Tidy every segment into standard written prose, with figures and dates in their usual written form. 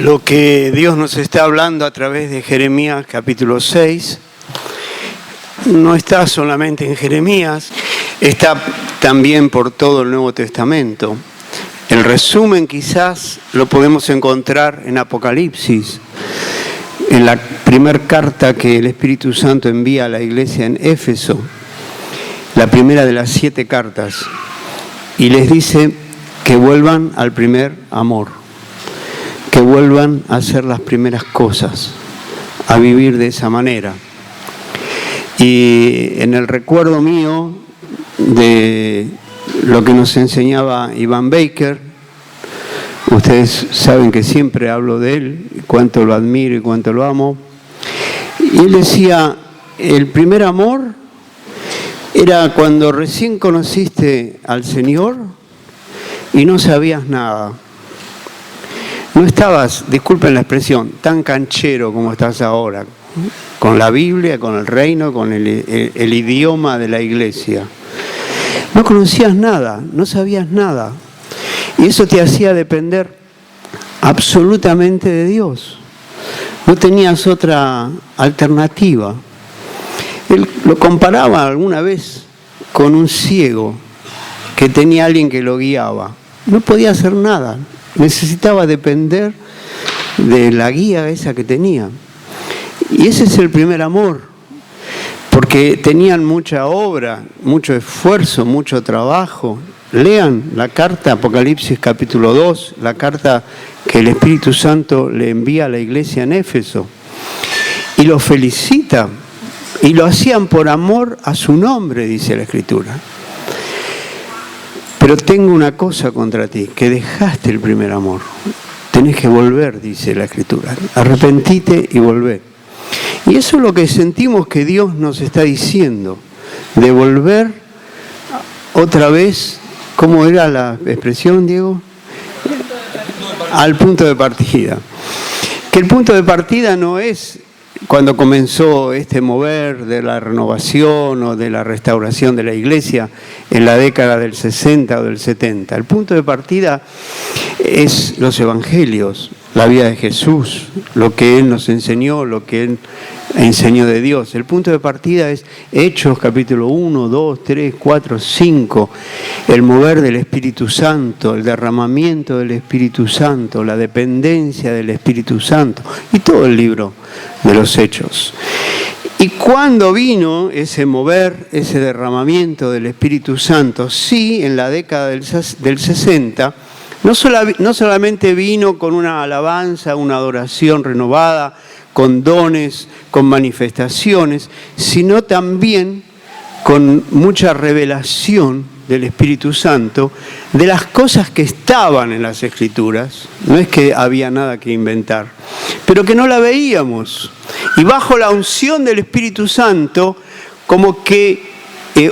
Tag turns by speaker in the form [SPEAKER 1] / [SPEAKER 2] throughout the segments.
[SPEAKER 1] Lo que Dios nos está hablando a través de Jeremías capítulo 6 no está solamente en Jeremías, está también por todo el Nuevo Testamento. El resumen quizás lo podemos encontrar en Apocalipsis, en la primera carta que el Espíritu Santo envía a la iglesia en Éfeso, la primera de las 7 cartas, y les dice que vuelvan al primer amor, que vuelvan a hacer las primeras cosas, a vivir de esa manera. Y en el recuerdo mío de lo que nos enseñaba Iván Baker, ustedes saben que siempre hablo de él, cuánto lo admiro y cuánto lo amo, y él decía, el primer amor era cuando recién conociste al Señor y no sabías nada. No estabas, disculpen la expresión, tan canchero como estás ahora, con la Biblia, con el reino, con el idioma de la iglesia. No conocías nada, no sabías nada. Y eso te hacía depender absolutamente de Dios. No tenías otra alternativa. Él lo comparaba alguna vez con un ciego que tenía alguien que lo guiaba. No podía hacer nada. Necesitaba depender de la guía esa que tenía. Y ese es el primer amor, porque tenían mucha obra, mucho esfuerzo, mucho trabajo. Lean la carta Apocalipsis capítulo 2, la carta que el Espíritu Santo le envía a la iglesia en Éfeso. Y lo felicita, y lo hacían por amor a su nombre, dice la Escritura. Pero tengo una cosa contra ti, que dejaste el primer amor. Tenés que volver, dice la Escritura. Arrepentite y volvé. Y eso es lo que sentimos que Dios nos está diciendo, de volver otra vez, ¿cómo era la expresión, Diego? Al punto de partida. Que el punto de partida no es cuando comenzó este mover de la renovación o de la restauración de la iglesia en la década del 60 o del 70. El punto de partida es los evangelios, la vida de Jesús, lo que Él nos enseñó, lo que Él enseñó de Dios. El punto de partida es Hechos capítulo 1, 2, 3, 4, 5, el mover del Espíritu Santo, el derramamiento del Espíritu Santo, la dependencia del Espíritu Santo y todo el libro de los Hechos. Y cuando vino ese mover, ese derramamiento del Espíritu Santo, sí, en la década del 60, no solamente vino con una alabanza, una adoración renovada, con dones, con manifestaciones, sino también con mucha revelación del Espíritu Santo de las cosas que estaban en las Escrituras. No es que había nada que inventar, pero que no la veíamos. Y bajo la unción del Espíritu Santo, como que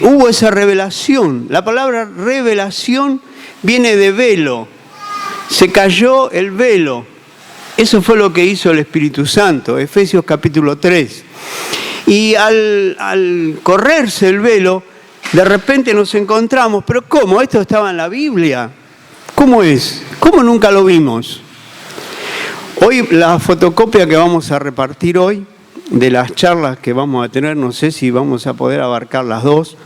[SPEAKER 1] hubo esa revelación. La palabra revelación viene de velo. Se cayó el velo. Eso fue lo que hizo el Espíritu Santo, Efesios capítulo 3. Y al correrse el velo, de repente nos encontramos, pero ¿cómo? ¿Esto estaba en la Biblia? ¿Cómo es? ¿Cómo nunca lo vimos? Hoy la fotocopia que vamos a repartir hoy, de las charlas que vamos a tener, no sé si vamos a poder abarcar las dos,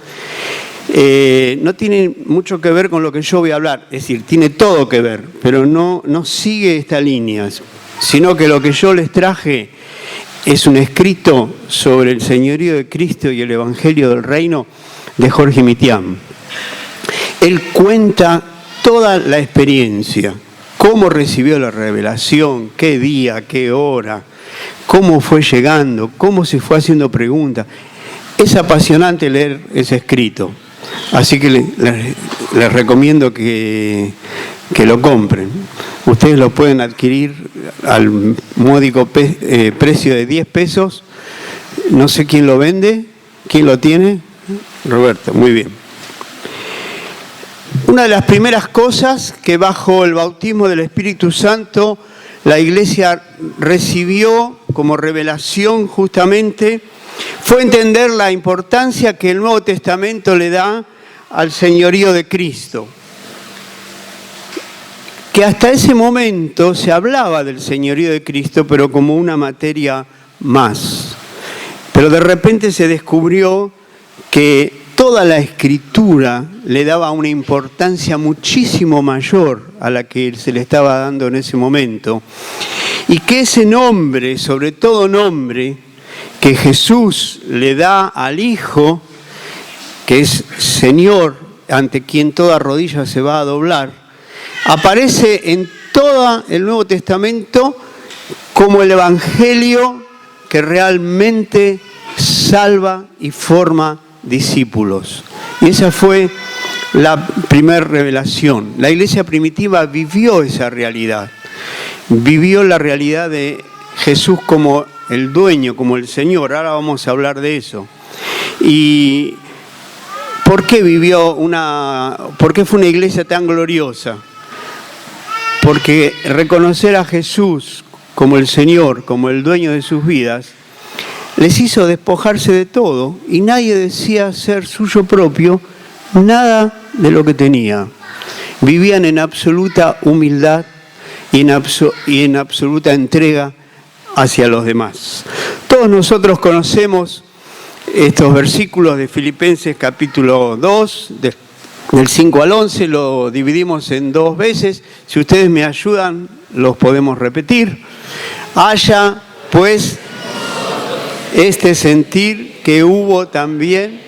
[SPEAKER 1] no tiene mucho que ver con lo que yo voy a hablar, es decir, tiene todo que ver, pero no sigue esta línea, sino que lo que yo les traje es un escrito sobre el señorío de Cristo y el evangelio del reino de Jorge Mitián. Él cuenta toda la experiencia, cómo recibió la revelación, qué día, qué hora, cómo fue llegando, cómo se fue haciendo preguntas. Es apasionante leer ese escrito, así que les recomiendo que lo compren. Ustedes lo pueden adquirir al módico precio de 10 pesos. No sé quién lo vende, quién lo tiene. Roberto, muy bien. Una de las primeras cosas que bajo el bautismo del Espíritu Santo la Iglesia recibió como revelación justamente fue entender la importancia que el Nuevo Testamento le da al señorío de Cristo. que hasta ese momento se hablaba del señorío de Cristo, pero como una materia más. Pero de repente se descubrió que toda la Escritura le daba una importancia muchísimo mayor a la que se le estaba dando en ese momento, y que ese nombre, sobre todo nombre, que Jesús le da al Hijo, que es Señor, ante quien toda rodilla se va a doblar, aparece en todo el Nuevo Testamento como el Evangelio que realmente salva y forma discípulos. Y esa fue la primera revelación. La iglesia primitiva vivió esa realidad. Vivió la realidad de Jesús como el dueño, como el Señor. Ahora vamos a hablar de eso. ¿Y por qué por qué fue una iglesia tan gloriosa? Porque reconocer a Jesús como el Señor, como el dueño de sus vidas, les hizo despojarse de todo y nadie decía ser suyo propio nada de lo que tenía. Vivían en absoluta humildad y en absoluta entrega hacia los demás. Todos nosotros conocemos estos versículos de Filipenses capítulo 2, del 5 al 11, lo dividimos en 2 veces. Si ustedes me ayudan, los podemos repetir. Haya, pues, este sentir que hubo también.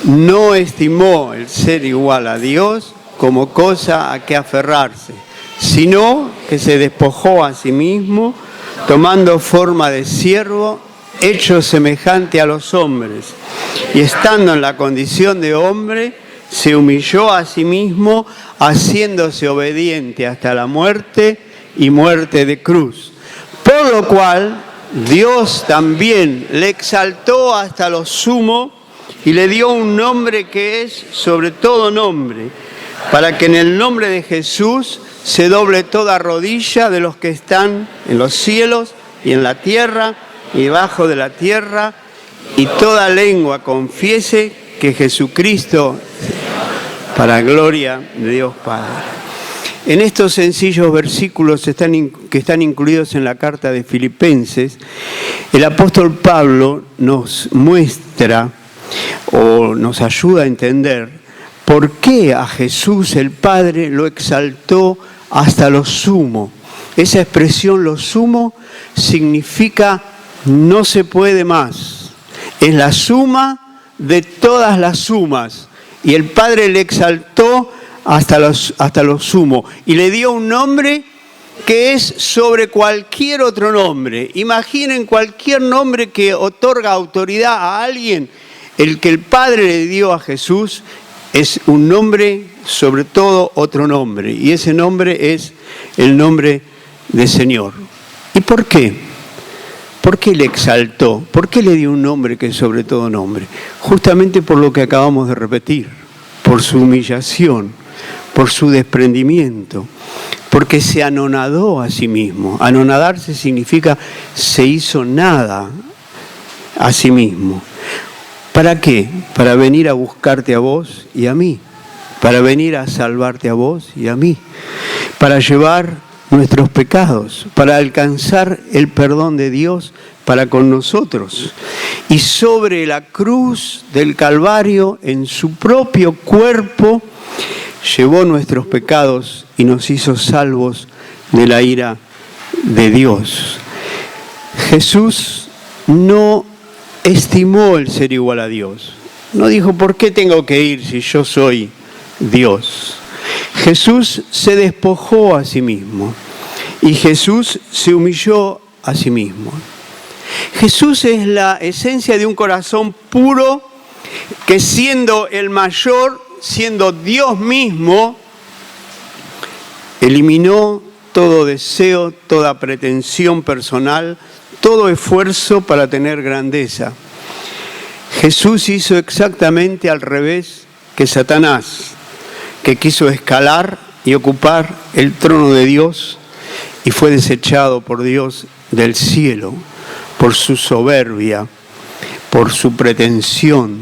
[SPEAKER 1] No estimó el ser igual a Dios como cosa a que aferrarse, sino que se despojó a sí mismo, tomando forma de siervo, hecho semejante a los hombres, y estando en la condición de hombre, se humilló a sí mismo, haciéndose obediente hasta la muerte y muerte de cruz. Por lo cual, Dios también le exaltó hasta lo sumo y le dio un nombre que es sobre todo nombre, para que en el nombre de Jesús se doble toda rodilla de los que están en los cielos y en la tierra y debajo de la tierra, y toda lengua confiese que Jesucristo, para gloria de Dios Padre. En estos sencillos versículos que están incluidos en la carta de Filipenses, el apóstol Pablo nos muestra o nos ayuda a entender por qué a Jesús el Padre lo exaltó hasta lo sumo. Esa expresión, lo sumo, significa no se puede más. Es la suma de todas las sumas. Y el Padre le exaltó hasta lo sumo. Y le dio un nombre que es sobre cualquier otro nombre. Imaginen cualquier nombre que otorga autoridad a alguien. El que el Padre le dio a Jesús es un nombre sobre todo otro nombre. Y ese nombre es el nombre de Señor. ¿Y por qué? ¿Por qué le exaltó? ¿Por qué le dio un nombre que es sobre todo nombre? Justamente por lo que acabamos de repetir, por su humillación, por su desprendimiento, porque se anonadó a sí mismo. Anonadarse significa se hizo nada a sí mismo. ¿Para qué? Para venir a buscarte a vos y a mí, para venir a salvarte a vos y a mí, para llevar nuestros pecados, para alcanzar el perdón de Dios para con nosotros. Y sobre la cruz del Calvario, en su propio cuerpo, llevó nuestros pecados y nos hizo salvos de la ira de Dios. Jesús no estimó el ser igual a Dios. No dijo, ¿por qué tengo que ir si yo soy Dios? Jesús se despojó a sí mismo y Jesús se humilló a sí mismo. Jesús es la esencia de un corazón puro que, siendo el mayor, siendo Dios mismo, eliminó todo deseo, toda pretensión personal, todo esfuerzo para tener grandeza. Jesús hizo exactamente al revés que Satanás, que quiso escalar y ocupar el trono de Dios y fue desechado por Dios del cielo por su soberbia, por su pretensión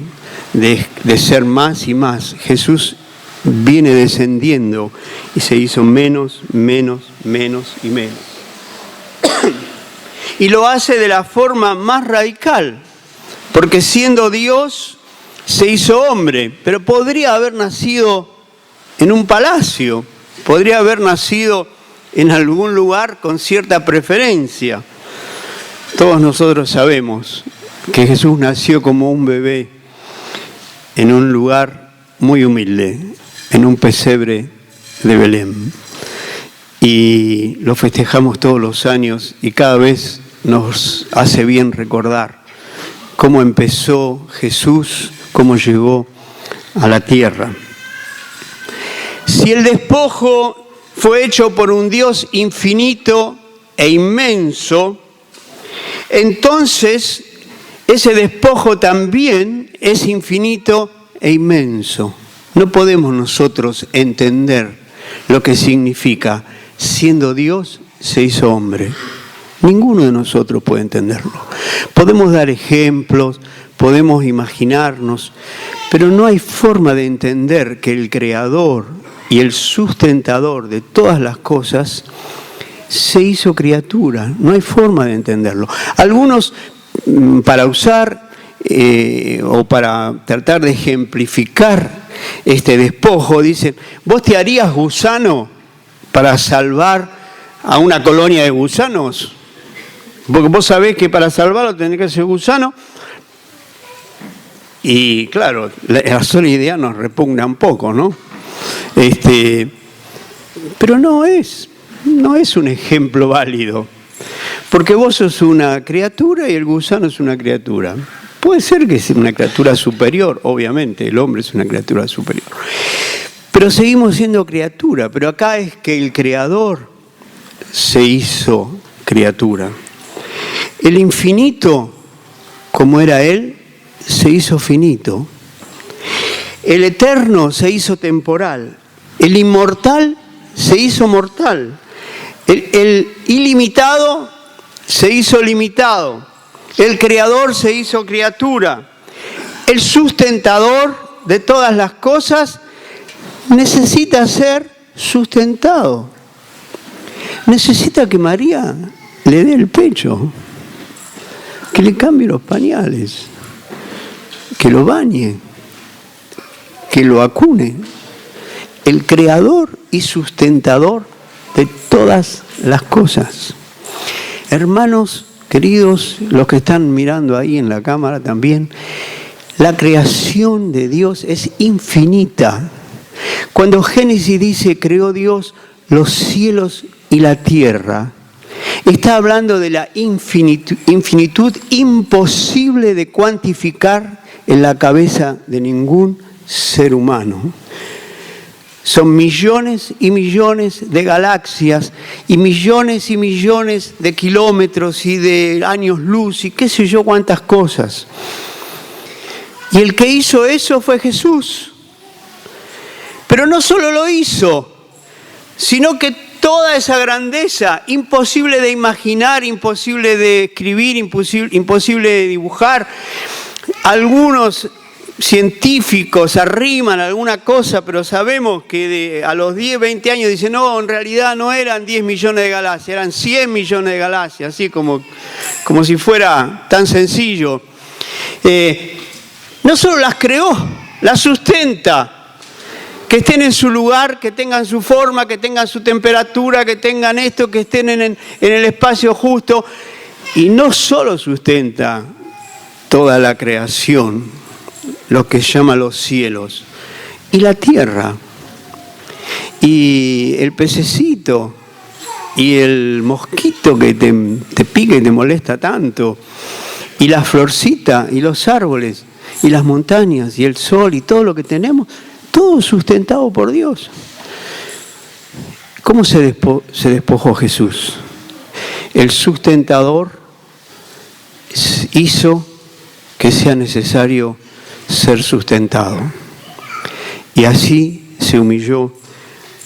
[SPEAKER 1] de ser más y más. Jesús viene descendiendo y se hizo menos, menos, menos y menos. Y lo hace de la forma más radical, porque siendo Dios se hizo hombre, pero podría haber nacido en un palacio, podría haber nacido en algún lugar con cierta preferencia. Todos nosotros sabemos que Jesús nació como un bebé en un lugar muy humilde, en un pesebre de Belén. Y lo festejamos todos los años y cada vez nos hace bien recordar cómo empezó Jesús, cómo llegó a la tierra. Si el despojo fue hecho por un Dios infinito e inmenso, entonces ese despojo también es infinito e inmenso. No podemos nosotros entender lo que significa siendo Dios se hizo hombre. Ninguno de nosotros puede entenderlo. Podemos dar ejemplos, podemos imaginarnos, pero no hay forma de entender que el Creador y el sustentador de todas las cosas se hizo criatura. No hay forma de entenderlo. Algunos, para usar o para tratar de ejemplificar este despojo, dicen: ¿vos te harías gusano para salvar a una colonia de gusanos? Porque vos sabés que para salvarlo tenés que ser gusano. Y claro, la sola idea nos repugna un poco, ¿no? Pero no es un ejemplo válido. Porque vos sos una criatura y el gusano es una criatura. Puede ser que sea una criatura superior, obviamente, el hombre es una criatura superior. Pero seguimos siendo criatura, pero acá es que el Creador se hizo criatura. El infinito, como era Él, se hizo finito. El eterno se hizo temporal. El inmortal se hizo mortal. El ilimitado se hizo limitado. El creador se hizo criatura. El sustentador de todas las cosas necesita ser sustentado. Necesita que María le dé el pecho, que le cambie los pañales, que lo bañe, que lo acune. El creador y sustentador de todas las cosas. Hermanos queridos, los que están mirando ahí en la cámara también, la creación de Dios es infinita. Cuando Génesis dice creó Dios los cielos y la tierra, está hablando de la infinitud imposible de cuantificar en la cabeza de ningún ser humano. Son millones y millones de galaxias y millones de kilómetros y de años luz y qué sé yo cuántas cosas. Y el que hizo eso fue Jesús. Pero no solo lo hizo, sino que toda esa grandeza, imposible de imaginar, imposible de escribir, imposible de dibujar. Algunos científicos arriman alguna cosa, pero sabemos que a los 10, 20 años dicen: no, en realidad no eran 10 millones de galaxias, eran 100 millones de galaxias, así como si fuera tan sencillo. No solo las creó, las sustenta. Que estén en su lugar, que tengan su forma, que tengan su temperatura, que tengan esto, que estén en el espacio justo. Y no solo sustenta toda la creación, lo que llama los cielos, y la tierra, y el pececito, y el mosquito que te pica y te molesta tanto, y la florcita, y los árboles, y las montañas, y el sol, y todo lo que tenemos, todo sustentado por Dios. ¿Cómo se despojó Jesús? El sustentador hizo que sea necesario ser sustentado. Y así se humilló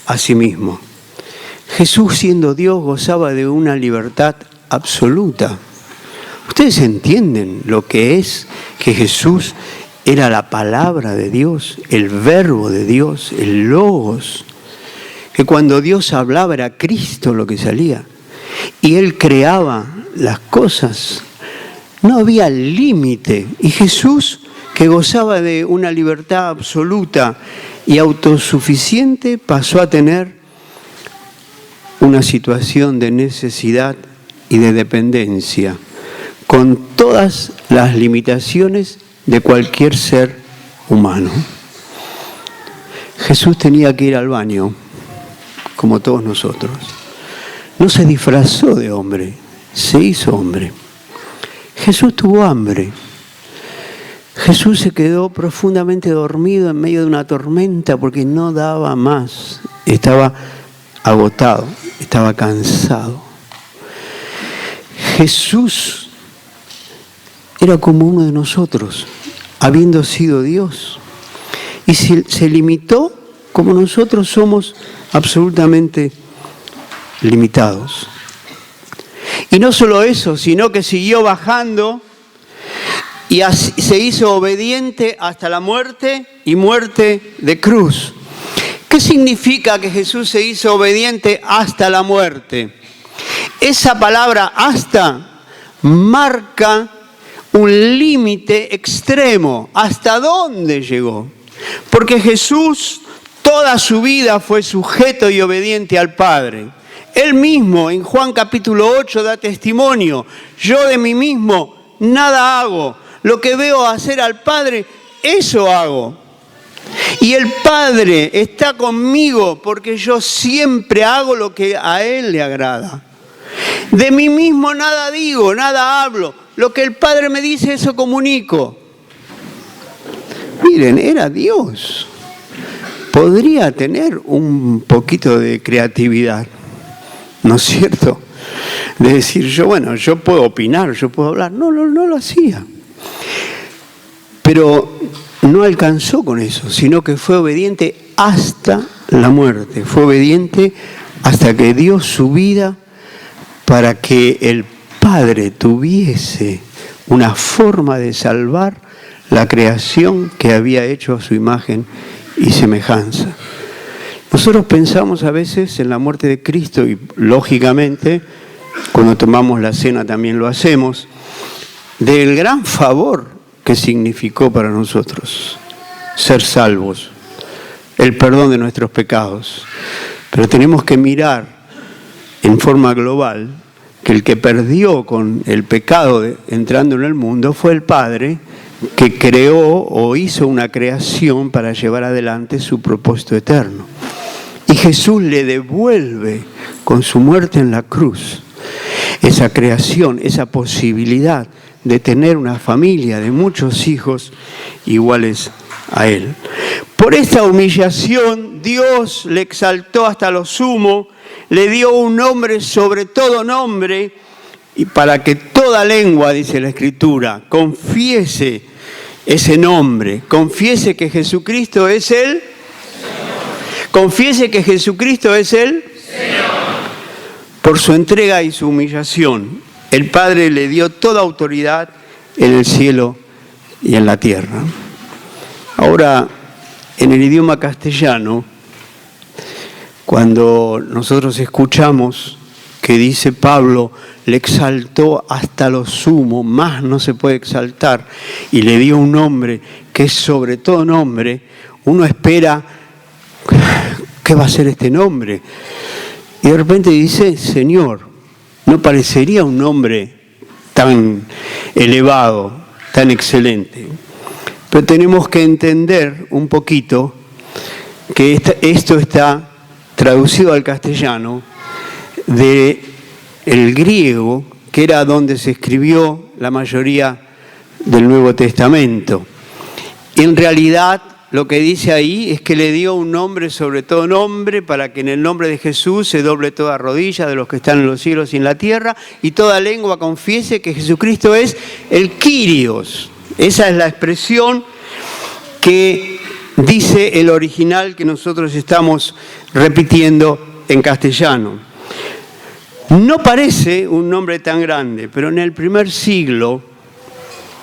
[SPEAKER 1] a sí mismo. Jesús, siendo Dios, gozaba de una libertad absoluta. ¿Ustedes entienden lo que es que Jesús era la palabra de Dios, el verbo de Dios, el logos, que cuando Dios hablaba era Cristo lo que salía. Y Él creaba las cosas. No había límite. Y Jesús, que gozaba de una libertad absoluta y autosuficiente, pasó a tener una situación de necesidad y de dependencia, con todas las limitaciones de cualquier ser humano. Jesús tenía que ir al baño, como todos nosotros. No se disfrazó de hombre, se hizo hombre. Jesús tuvo hambre. Jesús se quedó profundamente dormido en medio de una tormenta porque no daba más. Estaba agotado, estaba cansado. Jesús era como uno de nosotros, habiendo sido Dios. Y se limitó como nosotros somos absolutamente limitados. Y no solo eso, sino que siguió bajando y se hizo obediente hasta la muerte y muerte de cruz. ¿Qué significa que Jesús se hizo obediente hasta la muerte? Esa palabra hasta marca un límite extremo. ¿Hasta dónde llegó? Porque Jesús toda su vida fue sujeto y obediente al Padre. Él mismo en Juan capítulo 8 da testimonio. Yo de mí mismo nada hago. Lo que veo hacer al Padre, eso hago. Y el Padre está conmigo porque yo siempre hago lo que a Él le agrada. De mí mismo nada digo, nada hablo. Lo que el Padre me dice, eso comunico. Miren, era Dios. Podría tener un poquito de creatividad, ¿no es cierto? De decir, yo puedo opinar, yo puedo hablar. No lo hacía. Pero no alcanzó con eso, sino que fue obediente hasta la muerte. Fue obediente hasta que dio su vida para que el Padre tuviese una forma de salvar la creación que había hecho a su imagen y semejanza. Nosotros pensamos a veces en la muerte de Cristo y lógicamente cuando tomamos la cena también lo hacemos, del gran favor que significó para nosotros ser salvos, el perdón de nuestros pecados. Pero tenemos que mirar en forma global que el que perdió con el pecado entrando en el mundo fue el Padre, que creó o hizo una creación para llevar adelante su propósito eterno. Y Jesús le devuelve con su muerte en la cruz esa creación, esa posibilidad de tener una familia de muchos hijos iguales a Él. Por esta humillación, Dios le exaltó hasta lo sumo, le dio un nombre sobre todo nombre, y para que toda lengua, dice la Escritura, confiese ese nombre, confiese que Jesucristo es el Señor. Confiese que Jesucristo es el Señor. Por su entrega y su humillación, el Padre le dio toda autoridad en el cielo y en la tierra. Ahora, en el idioma castellano, cuando nosotros escuchamos que dice Pablo, le exaltó hasta lo sumo, más no se puede exaltar, y le dio un nombre que es sobre todo nombre, uno espera, ¿qué va a ser este nombre? Y de repente dice, Señor, no parecería un nombre tan elevado, tan excelente. Pero tenemos que entender un poquito que esto está traducido al castellano del griego, que era donde se escribió la mayoría del Nuevo Testamento. En realidad, lo que dice ahí es que le dio un nombre sobre todo nombre para que en el nombre de Jesús se doble toda rodilla de los que están en los cielos y en la tierra y toda lengua confiese que Jesucristo es el Kyrios. Esa es la expresión que dice el original que nosotros estamos repitiendo en castellano. No parece un nombre tan grande, pero en el primer siglo,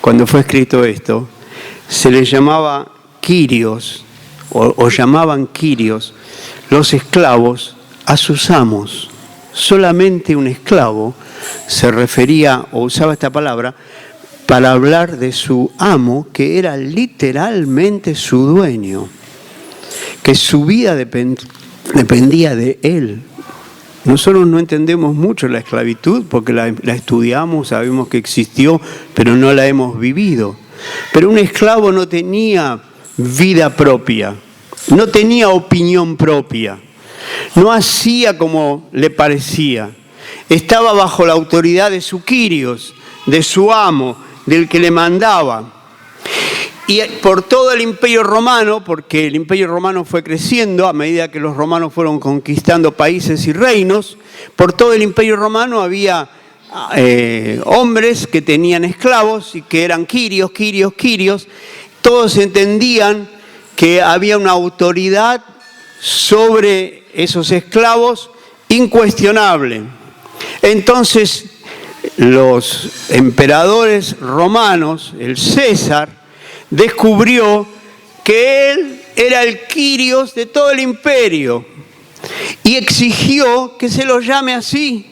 [SPEAKER 1] cuando fue escrito esto, se les llamaba quirios, o llamaban quirios, los esclavos a sus amos. Solamente un esclavo se refería o usaba esta palabra para hablar de su amo, que era literalmente su dueño, que su vida dependía de él. Nosotros no entendemos mucho la esclavitud porque la estudiamos, sabemos que existió, pero no la hemos vivido. Pero un esclavo no tenía vida propia, no tenía opinión propia, no hacía como le parecía. Estaba bajo la autoridad de su quirios, de su amo, del que le mandaba. Y por todo el Imperio Romano, porque el Imperio Romano fue creciendo a medida que los romanos fueron conquistando países y reinos, por todo el Imperio Romano había hombres que tenían esclavos y que eran quirios. Todos entendían que había una autoridad sobre esos esclavos incuestionable. Entonces, los emperadores romanos, el César, descubrió que él era el quirios de todo el imperio y exigió que se lo llame así.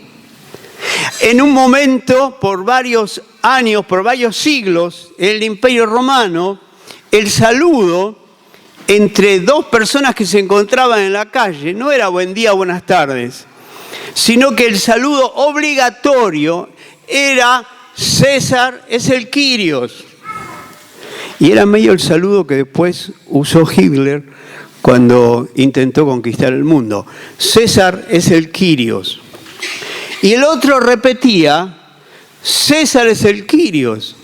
[SPEAKER 1] En un momento, por varios años, por varios siglos, en el Imperio Romano, el saludo entre dos personas que se encontraban en la calle no era buen día, buenas tardes, sino que el saludo obligatorio era César es el quirios. Y era medio el saludo que después usó Hitler cuando intentó conquistar el mundo. César es el quirios. Y el otro repetía, César es el quirios.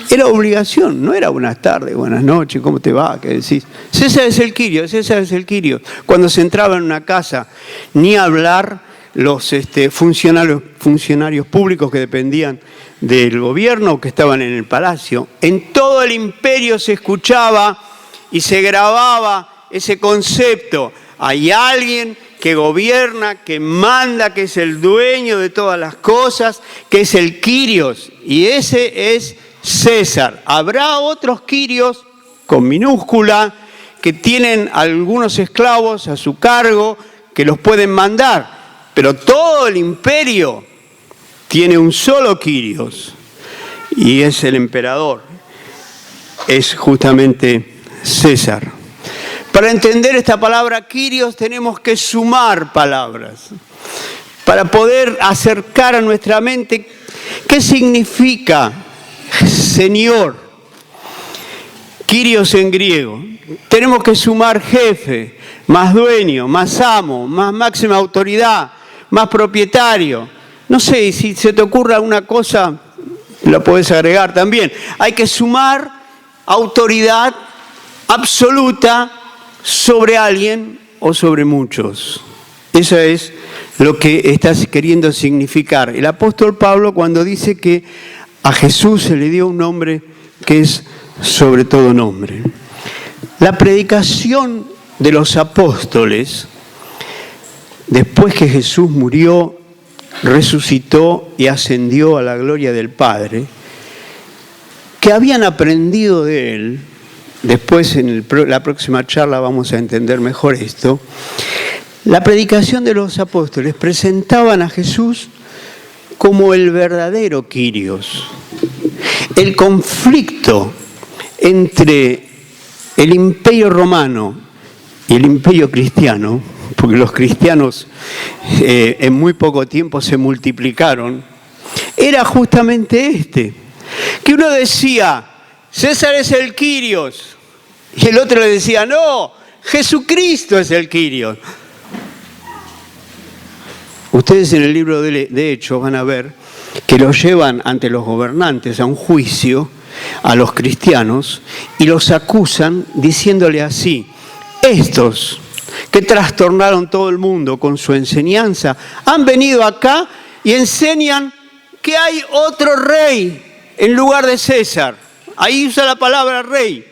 [SPEAKER 1] Era obligación, no era buenas tardes, buenas noches, ¿cómo te va? ¿Qué decís? César es el quirios, César es el quirios. Cuando se entraba en una casa, ni hablar los funcionarios públicos que dependían del gobierno, que estaban en el palacio. En todo el imperio se escuchaba y se grababa ese concepto. Hay alguien que gobierna, que manda, que es el dueño de todas las cosas, que es el quirios, y ese es César. Habrá otros quirios con minúscula que tienen algunos esclavos a su cargo que los pueden mandar, pero todo el imperio tiene un solo quirios y es el emperador, es justamente César. Para entender esta palabra quirios tenemos que sumar palabras para poder acercar a nuestra mente qué significa Señor. Quirios en griego. Tenemos que sumar jefe, más dueño, más amo, más máxima autoridad, más propietario. No sé, si se te ocurre alguna cosa, la podés agregar también. Hay que sumar autoridad absoluta sobre alguien o sobre muchos. Eso es lo que estás queriendo significar. El apóstol Pablo cuando dice que a Jesús se le dio un nombre que es sobre todo nombre. La predicación de los apóstoles, después que Jesús murió, resucitó y ascendió a la gloria del Padre, que habían aprendido de él, después en la próxima charla vamos a entender mejor esto, la predicación de los apóstoles presentaban a Jesús como el verdadero quirios. El conflicto entre el imperio romano y el imperio cristiano, porque los cristianos en muy poco tiempo se multiplicaron, era justamente este, que uno decía, César es el quirios, y el otro le decía, no, Jesucristo es el quirios. Ustedes en el libro de Hechos van a ver que los llevan ante los gobernantes a un juicio, a los cristianos, y los acusan diciéndole así, estos que trastornaron todo el mundo con su enseñanza, han venido acá y enseñan que hay otro rey en lugar de César. Ahí usa la palabra rey,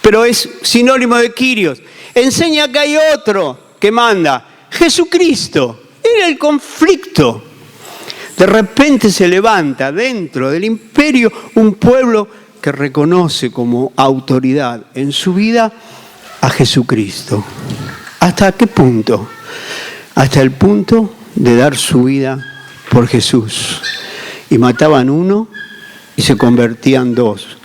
[SPEAKER 1] pero es sinónimo de quirios. Enseña que hay otro que manda, Jesucristo. Era el conflicto. De repente se levanta dentro del imperio un pueblo que reconoce como autoridad en su vida a Jesucristo. ¿Hasta qué punto? Hasta el punto de dar su vida por Jesús. Y mataban uno y se convertían 2.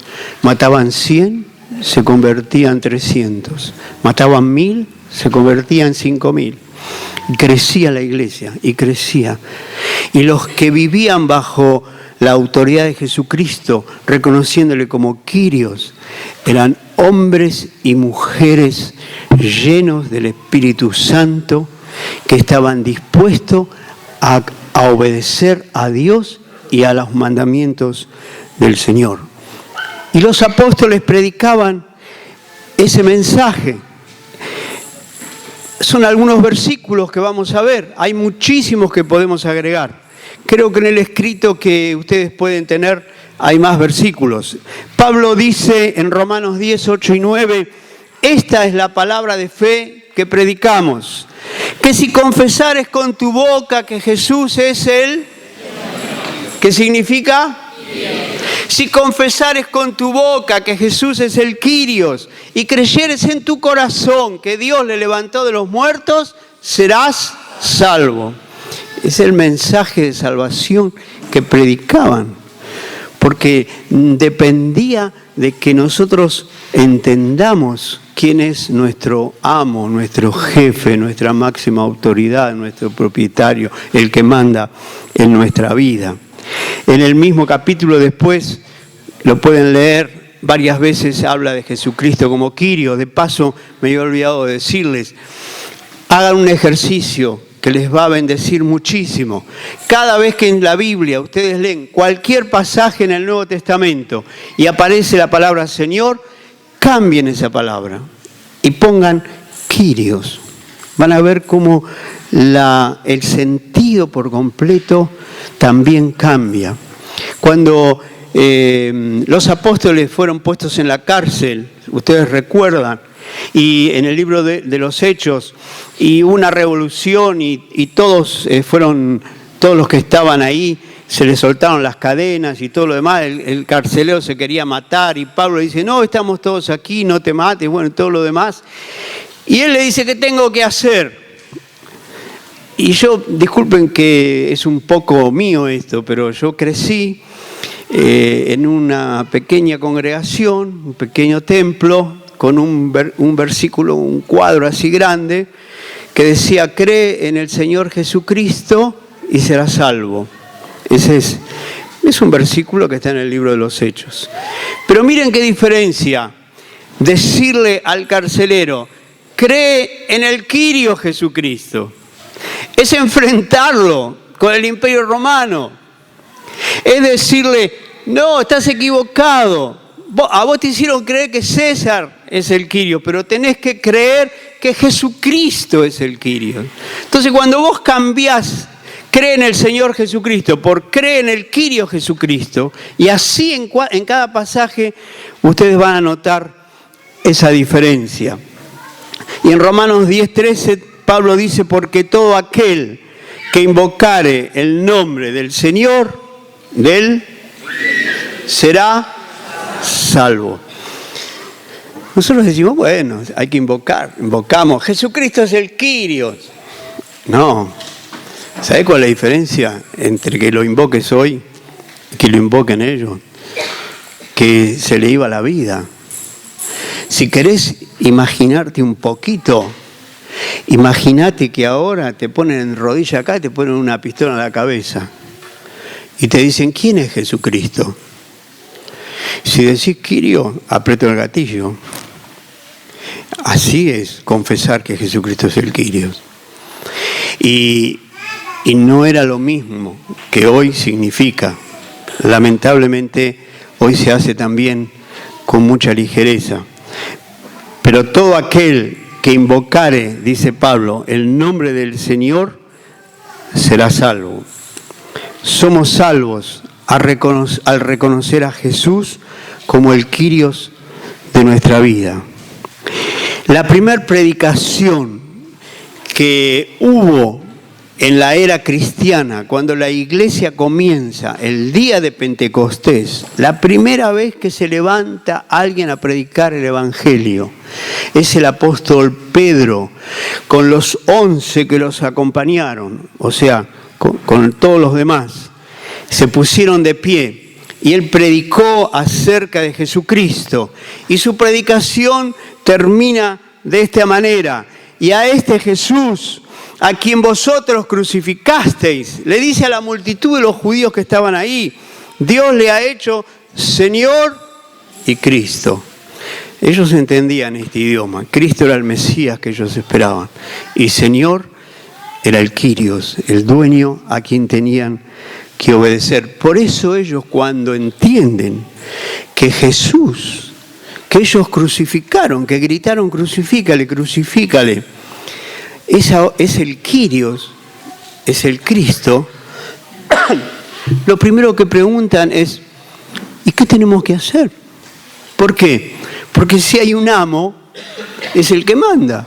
[SPEAKER 1] Mataban 100, se convertían 300. Mataban 1000, se convertían 5000. Y crecía la iglesia, y crecía. Y los que vivían bajo la autoridad de Jesucristo, reconociéndole como Kyrios, eran hombres y mujeres llenos del Espíritu Santo, que estaban dispuestos a obedecer a Dios y a los mandamientos del Señor. Y los apóstoles predicaban ese mensaje. Son algunos versículos que vamos a ver. Hay muchísimos que podemos agregar. Creo que en el escrito que ustedes pueden tener hay más versículos. Pablo dice en Romanos 10, 8 y 9, esta es la palabra de fe que predicamos, que si confesares con tu boca que Jesús es el... ¿Qué significa? Si confesares con tu boca que Jesús es el Kyrios y creyeres en tu corazón que Dios le levantó de los muertos, serás salvo. Es el mensaje de salvación que predicaban, porque dependía de que nosotros entendamos quién es nuestro amo, nuestro jefe, nuestra máxima autoridad, nuestro propietario, el que manda en nuestra vida. En el mismo capítulo después, lo pueden leer, varias veces habla de Jesucristo como Kyrios. De paso, me había olvidado de decirles, hagan un ejercicio que les va a bendecir muchísimo. Cada vez que en la Biblia ustedes leen cualquier pasaje en el Nuevo Testamento y aparece la palabra Señor, cambien esa palabra y pongan Kyrios. Van a ver cómo el sentido por completo también cambia. Cuando los apóstoles fueron puestos en la cárcel, ustedes recuerdan, y en el libro de los Hechos, y una revolución y todos todos los que estaban ahí, se les soltaron las cadenas y todo lo demás, el carcelero se quería matar y Pablo dice, no, estamos todos aquí, no te mates, bueno, todo lo demás. Y él le dice, ¿qué tengo que hacer? Y yo, disculpen que es un poco mío esto, pero yo crecí en una pequeña congregación, un pequeño templo, con un versículo, un cuadro así grande, que decía, cree en el Señor Jesucristo y serás salvo. Ese es un versículo que está en el libro de los Hechos. Pero miren qué diferencia, decirle al carcelero, cree en el Kyrios Jesucristo. Es enfrentarlo con el Imperio Romano. Es decirle, no, estás equivocado. A vos te hicieron creer que César es el Kyrios, pero tenés que creer que Jesucristo es el Kyrios. Entonces, cuando vos cambiás, cree en el Señor Jesucristo por cree en el Kyrios Jesucristo, y así en cada pasaje ustedes van a notar esa diferencia. Y en Romanos 10:13, Pablo dice, porque todo aquel que invocare el nombre del Señor, de Él, será salvo. Nosotros decimos, bueno, hay que invocamos, Jesucristo es el Kyrios. No, ¿sabés cuál es la diferencia entre que lo invoques hoy y que lo invoquen ellos? Que se le iba la vida. Si querés imaginarte un poquito, imagínate que ahora te ponen en rodilla acá y te ponen una pistola en la cabeza y te dicen, ¿quién es Jesucristo? Si decís Kyrios, aprieto el gatillo. Así es confesar que Jesucristo es el Kyrios. Y no era lo mismo que hoy significa. Lamentablemente hoy se hace también con mucha ligereza. Pero todo aquel que invocare, dice Pablo, el nombre del Señor, será salvo. Somos salvos al reconocer a Jesús como el Kyrios de nuestra vida. La primera predicación que hubo en la era cristiana, cuando la iglesia comienza el día de Pentecostés, la primera vez que se levanta alguien a predicar el Evangelio es el apóstol Pedro, con los 11 que los acompañaron, o sea, con todos los demás. Se pusieron de pie y él predicó acerca de Jesucristo. Y su predicación termina de esta manera: y a este Jesús, a quien vosotros crucificasteis, le dice a la multitud de los judíos que estaban ahí, Dios le ha hecho Señor y Cristo. Ellos entendían este idioma. Cristo era el Mesías que ellos esperaban. Y Señor era el Kyrios, el dueño a quien tenían que obedecer. Por eso ellos, cuando entienden que Jesús, que ellos crucificaron, que gritaron crucifícale, crucifícale, es el Kyrios, es el Cristo, lo primero que preguntan es, ¿y qué tenemos que hacer? ¿Por qué? Porque si hay un amo, es el que manda.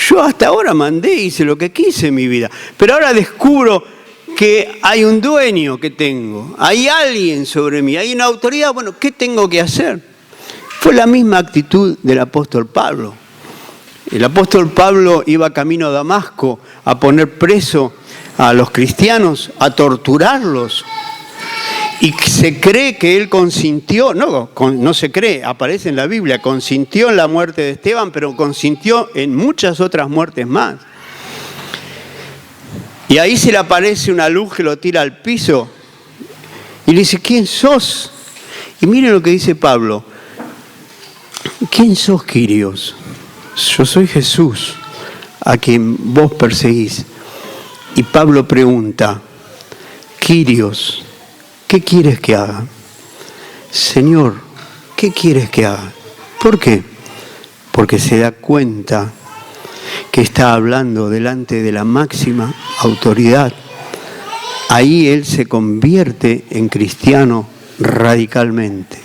[SPEAKER 1] Yo hasta ahora mandé, hice lo que quise en mi vida, pero ahora descubro que hay un dueño que tengo, hay alguien sobre mí, hay una autoridad. Bueno, ¿qué tengo que hacer? Fue la misma actitud del apóstol Pablo. El apóstol Pablo iba camino a Damasco a poner preso a los cristianos, a torturarlos. Y se cree que él consintió, no se cree, aparece en la Biblia, consintió en la muerte de Esteban, pero consintió en muchas otras muertes más. Y ahí se le aparece una luz que lo tira al piso y le dice, ¿quién sos? Y miren lo que dice Pablo, ¿quién sos, Kyrios? Yo soy Jesús, a quien vos perseguís. Y Pablo pregunta, Kyrios, ¿qué quieres que haga? Señor, ¿qué quieres que haga? ¿Por qué? Porque se da cuenta que está hablando delante de la máxima autoridad. Ahí él se convierte en cristiano radicalmente.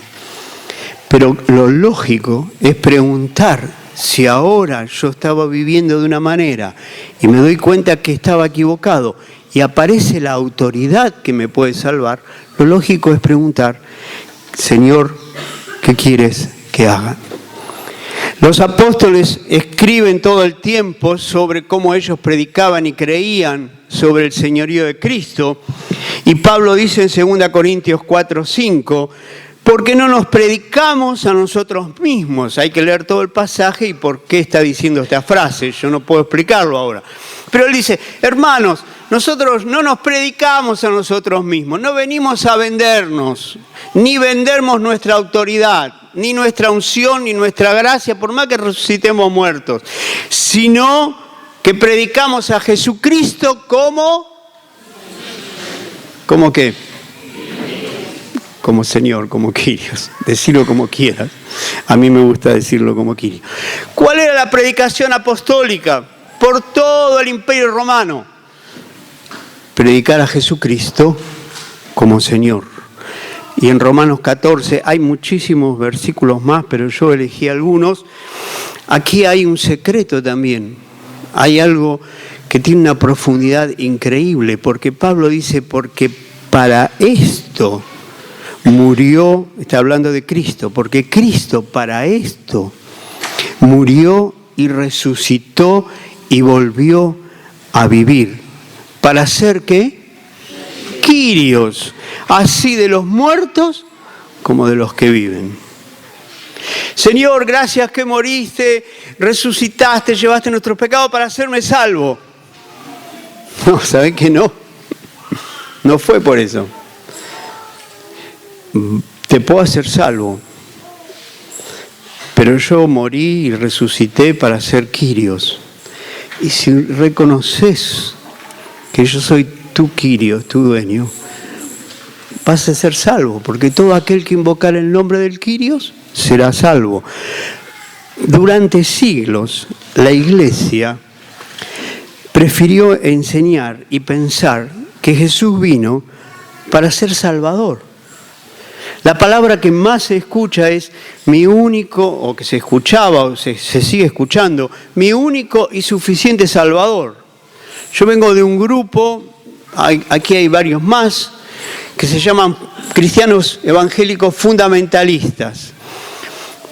[SPEAKER 1] Pero lo lógico es preguntar, si ahora yo estaba viviendo de una manera y me doy cuenta que estaba equivocado y aparece la autoridad que me puede salvar, lo lógico es preguntar, Señor, ¿qué quieres que haga? Los apóstoles escriben todo el tiempo sobre cómo ellos predicaban y creían sobre el señorío de Cristo. Y Pablo dice en 2 Corintios 4:5, porque no nos predicamos a nosotros mismos. Hay que leer todo el pasaje y por qué está diciendo esta frase. Yo no puedo explicarlo ahora. Pero él dice, hermanos, nosotros no nos predicamos a nosotros mismos. No venimos a vendernos, ni vendemos nuestra autoridad, ni nuestra unción, ni nuestra gracia, por más que resucitemos muertos. Sino que predicamos a Jesucristo como qué? Como Señor, como Kyrios. Decirlo como quieras. A mí me gusta decirlo como Kyrios. ¿Cuál era la predicación apostólica por todo el Imperio Romano? Predicar a Jesucristo como Señor. Y en Romanos 14 hay muchísimos versículos más, pero yo elegí algunos. Aquí hay un secreto también. Hay algo que tiene una profundidad increíble, porque Pablo dice, porque para esto murió, está hablando de Cristo, porque Cristo para esto murió y resucitó y volvió a vivir. ¿Para hacer qué? Kyrios, así de los muertos como de los que viven. Señor, gracias que moriste, resucitaste, llevaste nuestros pecados para hacerme salvo. No, ¿saben que no? No fue por eso. Te puedo hacer salvo, pero yo morí y resucité para ser Kyrios. Y si reconoces que yo soy tu Kyrios, tu dueño, vas a ser salvo, porque todo aquel que invocar el nombre del Kyrios será salvo. Durante siglos, la Iglesia prefirió enseñar y pensar que Jesús vino para ser Salvador. La palabra que más se escucha es mi único, o que se escuchaba, o se sigue escuchando, mi único y suficiente Salvador. Yo vengo de un grupo, aquí hay varios más, que se llaman cristianos evangélicos fundamentalistas.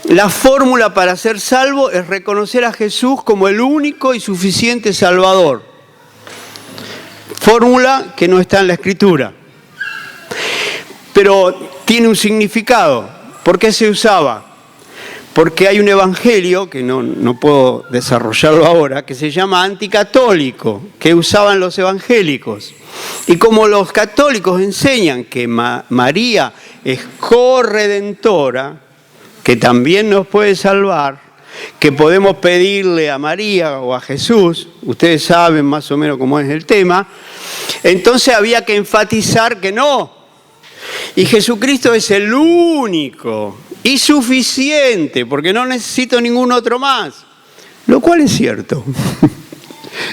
[SPEAKER 1] La fórmula para ser salvo es reconocer a Jesús como el único y suficiente Salvador. Fórmula que no está en la Escritura. Pero tiene un significado. ¿Por qué se usaba? Porque hay un evangelio, que no puedo desarrollarlo ahora, que se llama anticatólico, que usaban los evangélicos. Y como los católicos enseñan que María es corredentora, que también nos puede salvar, que podemos pedirle a María o a Jesús, ustedes saben más o menos cómo es el tema, entonces había que enfatizar que no. Y Jesucristo es el único y suficiente, porque no necesito ningún otro más. Lo cual es cierto.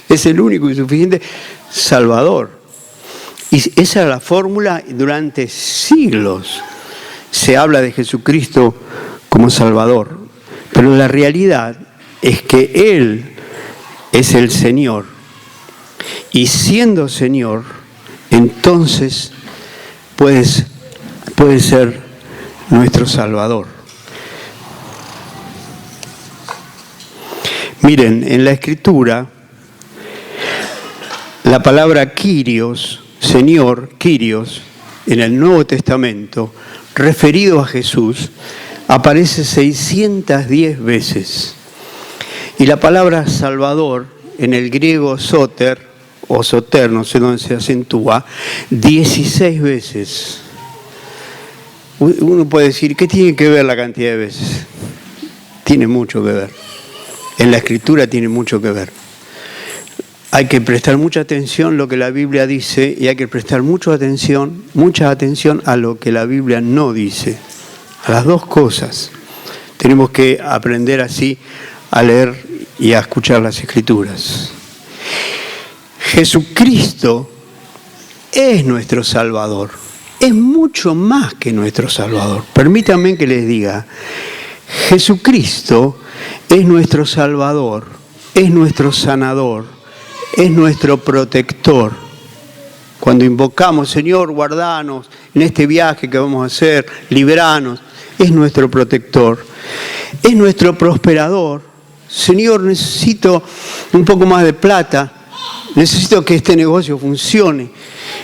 [SPEAKER 1] Es el único y suficiente Salvador. Y esa es la fórmula. Durante siglos se habla de Jesucristo como Salvador. Pero la realidad es que Él es el Señor. Y siendo Señor, entonces puede ser nuestro Salvador. Miren, en la Escritura, la palabra Kyrios, Señor, Kyrios, en el Nuevo Testamento, referido a Jesús, aparece 610 veces. Y la palabra Salvador, en el griego soter, o soter, no sé dónde se acentúa, 16 veces. Uno puede decir, ¿qué tiene que ver la cantidad de veces? Tiene mucho que ver. En la Escritura tiene mucho que ver. Hay que prestar mucha atención a lo que la Biblia dice y hay que prestar mucha atención a lo que la Biblia no dice. A las dos cosas. Tenemos que aprender así a leer y a escuchar las Escrituras. Jesucristo es nuestro Salvador. Es mucho más que nuestro Salvador. Permítanme que les diga, Jesucristo es nuestro Salvador, es nuestro sanador, es nuestro protector. Cuando invocamos, Señor, guardanos en este viaje que vamos a hacer, liberanos, es nuestro protector, es nuestro prosperador. Señor, necesito un poco más de plata, necesito que este negocio funcione,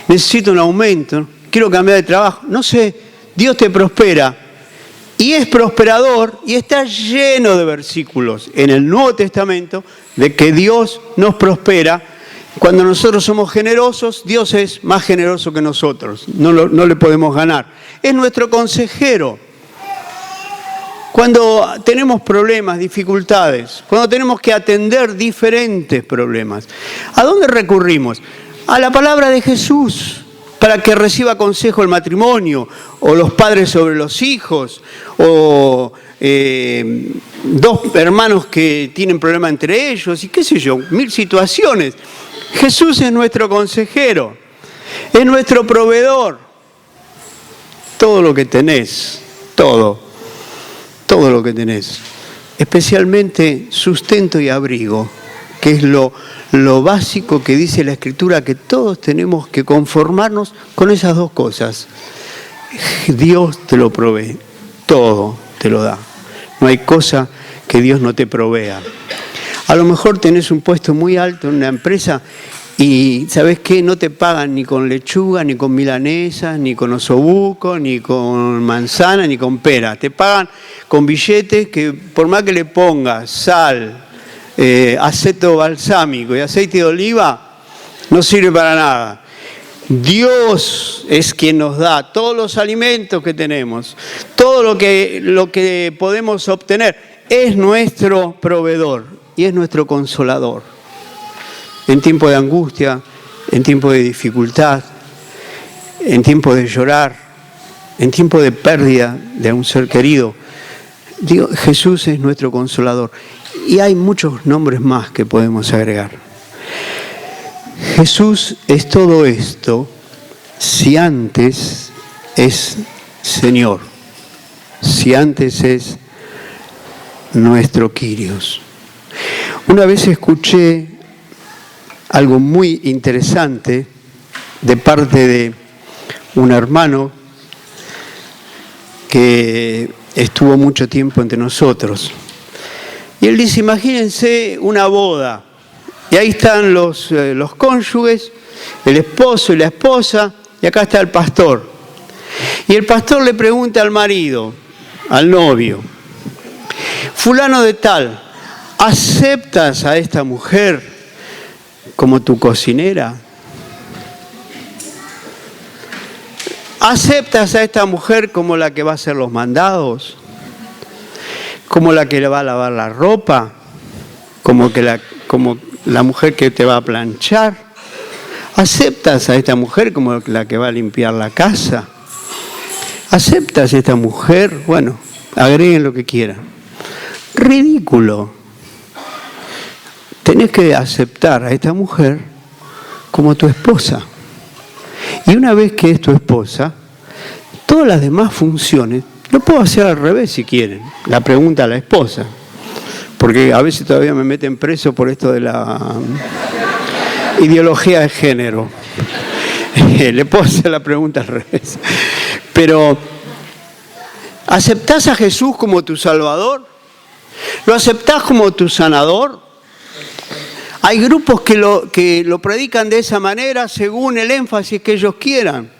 [SPEAKER 1] necesito un aumento, quiero cambiar de trabajo, no sé, Dios te prospera. Y es prosperador y está lleno de versículos en el Nuevo Testamento de que Dios nos prospera. Cuando nosotros somos generosos, Dios es más generoso que nosotros, no le podemos ganar. Es nuestro consejero. Cuando tenemos problemas, dificultades, cuando tenemos que atender diferentes problemas, ¿a dónde recurrimos? A la palabra de Jesús, para que reciba consejo el matrimonio, o los padres sobre los hijos, o dos hermanos que tienen problemas entre ellos, y qué sé yo, 1000 situaciones. Jesús es nuestro consejero, es nuestro proveedor. Todo lo que tenés, todo lo que tenés, especialmente sustento y abrigo, que es lo básico que dice la Escritura, que todos tenemos que conformarnos con esas dos cosas. Dios te lo provee, todo te lo da. No hay cosa que Dios no te provea. A lo mejor tenés un puesto muy alto en una empresa y ¿sabés qué? No te pagan ni con lechuga, ni con milanesas, ni con osobuco, ni con manzana, ni con pera. Te pagan con billetes que por más que le pongas sal, aceto balsámico y aceite de oliva, no sirve para nada. Dios es quien nos da todos los alimentos que tenemos, todo lo que podemos obtener. Es nuestro proveedor y es nuestro consolador. En tiempo de angustia, en tiempo de dificultad, en tiempo de llorar, en tiempo de pérdida de un ser querido. Jesús es nuestro consolador. Y hay muchos nombres más que podemos agregar. Jesús es todo esto si antes es Señor, si antes es nuestro Kyrios. Una vez escuché algo muy interesante de parte de un hermano que estuvo mucho tiempo entre nosotros. Y él dice, imagínense una boda, y ahí están los cónyuges, el esposo y la esposa, y acá está el pastor. Y el pastor le pregunta al marido, al novio, fulano de tal, ¿aceptas a esta mujer como tu cocinera? ¿Aceptas a esta mujer como la que va a hacer los mandados? ¿Como la que le va a lavar la ropa? ¿Como la mujer que te va a planchar? ¿Aceptas a esta mujer como la que va a limpiar la casa? ¿Aceptas a esta mujer? Bueno, agreguen lo que quieran. Ridículo. Tenés que aceptar a esta mujer como tu esposa. Y una vez que es tu esposa, todas las demás funciones, lo puedo hacer al revés si quieren. La pregunta a la esposa. Porque a veces todavía me meten preso por esto de la ideología de género. Le puedo hacer la pregunta al revés. Pero, ¿aceptás a Jesús como tu Salvador? ¿Lo aceptás como tu sanador? Hay grupos que lo predican de esa manera según el énfasis que ellos quieran.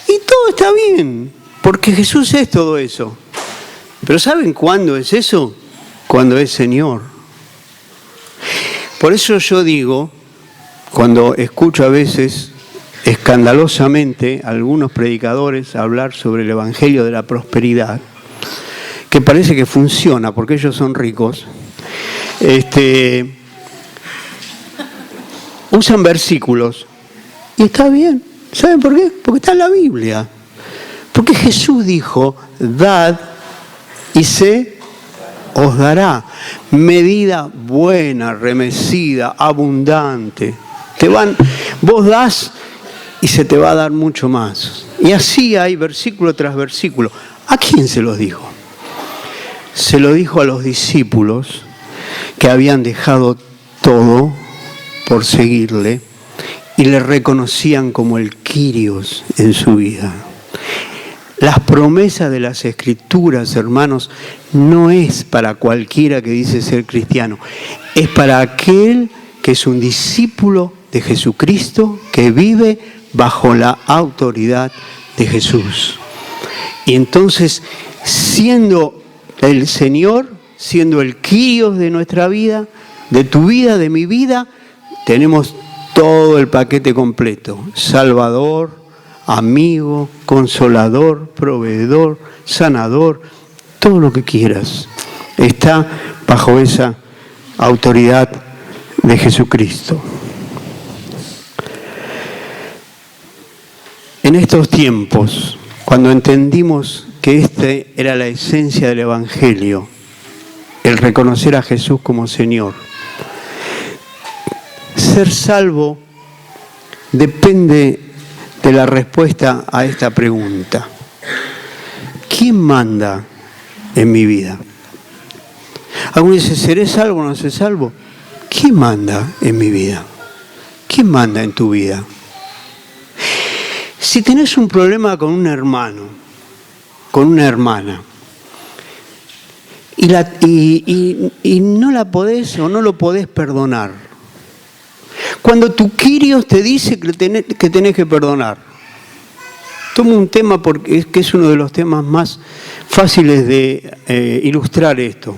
[SPEAKER 1] Y todo está bien, porque Jesús es todo eso. Pero ¿saben cuándo es eso? Cuando es Señor. Por eso yo digo, cuando escucho a veces escandalosamente a algunos predicadores hablar sobre el Evangelio de la prosperidad, que parece que funciona porque ellos son ricos, usan versículos y está bien. ¿Saben por qué? Porque está en la Biblia. Porque Jesús dijo, dad y se os dará. Medida buena, remecida, abundante. Vos das y se te va a dar mucho más. Y así hay versículo tras versículo. ¿A quién se los dijo? Se lo dijo a los discípulos que habían dejado todo por seguirle y le reconocían como el Kyrios en su vida. Las promesas de las Escrituras, hermanos, no es para cualquiera que dice ser cristiano, es para aquel que es un discípulo de Jesucristo, que vive bajo la autoridad de Jesús. Y entonces, siendo el Señor, siendo el Kyrios de nuestra vida, de tu vida, de mi vida, tenemos todo el paquete completo. Salvador, amigo, consolador, proveedor, sanador, todo lo que quieras. Está bajo esa autoridad de Jesucristo. En estos tiempos, cuando entendimos que esta era la esencia del Evangelio, el reconocer a Jesús como Señor, ser salvo depende de la respuesta a esta pregunta. ¿Quién manda en mi vida? Algunos dicen, ¿seré salvo o no seré salvo? ¿Quién manda en mi vida? ¿Quién manda en tu vida? Si tenés un problema con un hermano, con una hermana, y no la podés o no lo podés perdonar, cuando tu Kyrios te dice que tenés que perdonar. Tomo un tema porque es uno de los temas más fáciles de ilustrar esto.